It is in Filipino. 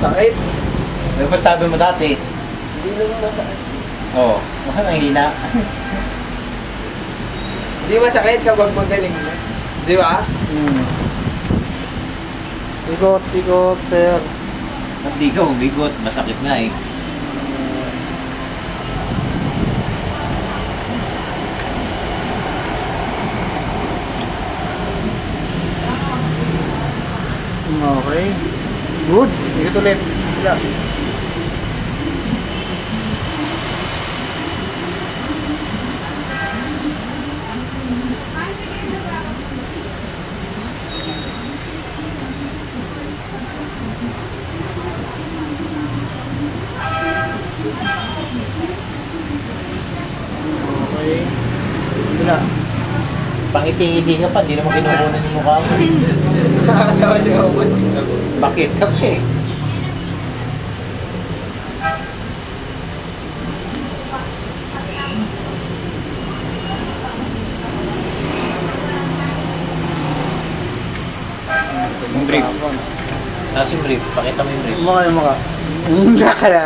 Masakit. Ano ba sabi mo dati? Hindi naman masakit. Oo. Mukhang mahina. Hindi masakit kapag magaling na. Di ba? Ikot, ikot, sir. Ba't di ka umigot? Masakit nga eh. Okay. Good. Ikot ulit. Yeah. Okay. Bila. Pangiti-ngiti ka pa, hindi naman kinukunan yung mukha mo. Nakakatawa siya ako. Bakit ka pa eh? Yung brief. Tapos yung brief, pakita mo yung brief. Mukha yung mukha. Naka na.